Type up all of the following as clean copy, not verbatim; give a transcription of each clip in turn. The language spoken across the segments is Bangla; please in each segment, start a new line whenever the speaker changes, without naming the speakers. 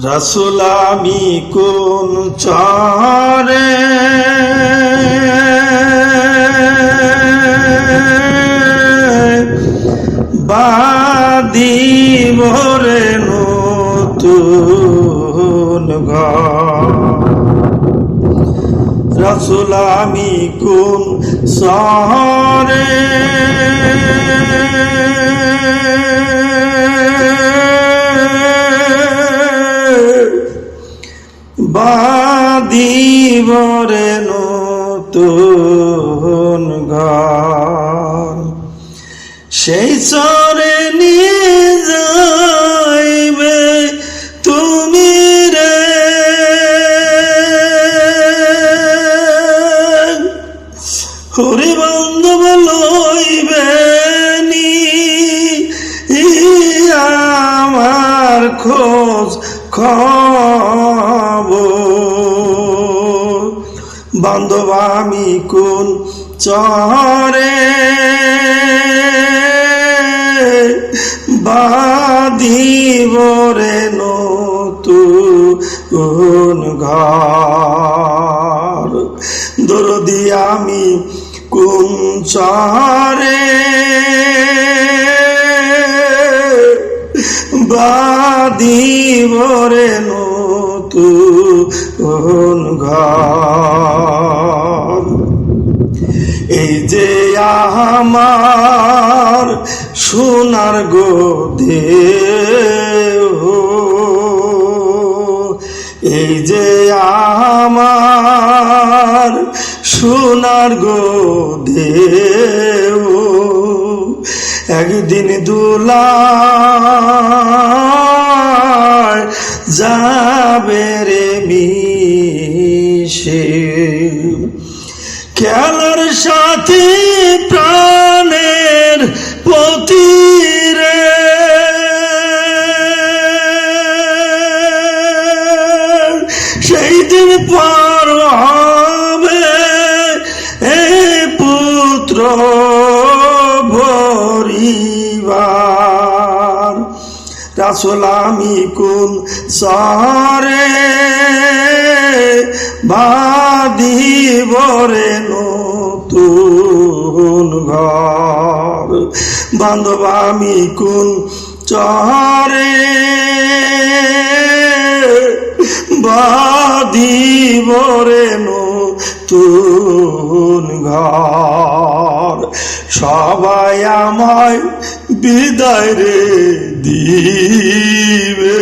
রাসূল আমি কোন চরে বাঁধিব রে নতুন ঘর। রাসূল আমি কোন শহরে বাঁধিব রে নতুন ঘর। সেই শহরে নিয়ে যাইবে তুমি রে হরি বান্ধব লইবে নি আমার খোঁজ খবর। বান্ধব আমি কোন চরে বাঁধিব রে নতুন ঘর। দরদি আমি কোন চরে বাঁধিব রে নতুন ঘর। এই যে আমার সোনার দেহ, এই যে আমার সোনার দেহ, একদিন দুলায় যাবে রে মিশে। খেলার সাথে প্রাণের পতি রে সেই দিন পার হবে এ পুত্র পরিবার। রাসূল আমি কোন শহরে বাঁধিব রে নতুন ঘর। বান্ধব আমি কোন চরে বাঁধিব রে নতুন ঘর। সবাই আমায় বিদায় রে দিবে,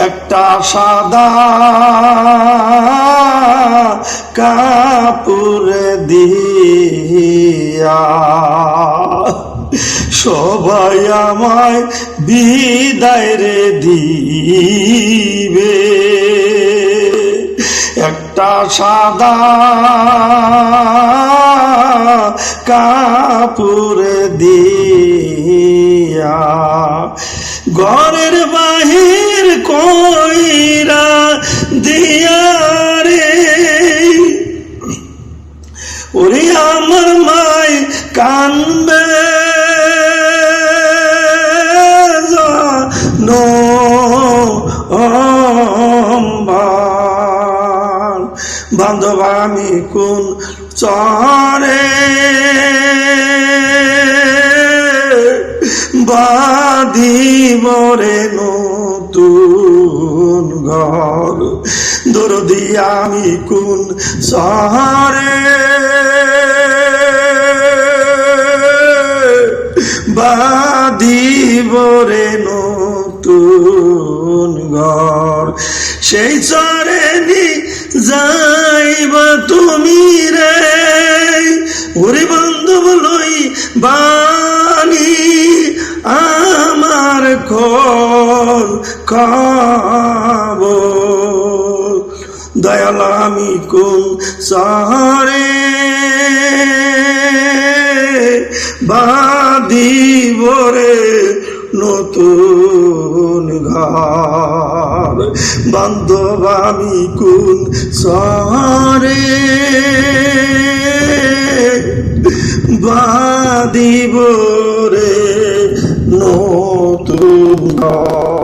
একটা সাদা কাপড় দিয়া। সবাই আমায় বিদায় রে দিবে, একটা সাদা কাপড় দিয়া। ঘরের বাহির কইরা দিয়া রে ওরে আমার মাই কানবে জানো বান্ধব আমি কোন চরে বাঁধিব রে নতুন ঘর। দরদি আমি কোন শহরে বাঁধিব রে নতুন ঘর। সেই চরে নি যাইবা তুমি রে ওরে বান্ধব লই বানি আমার খোঁজ খবর। দয়াল আমি কোন শহরে বাঁধিব রে নতুন ঘর। বান্ধব আমি কোন শহরে বাঁধিব রে নতুন সুন্দর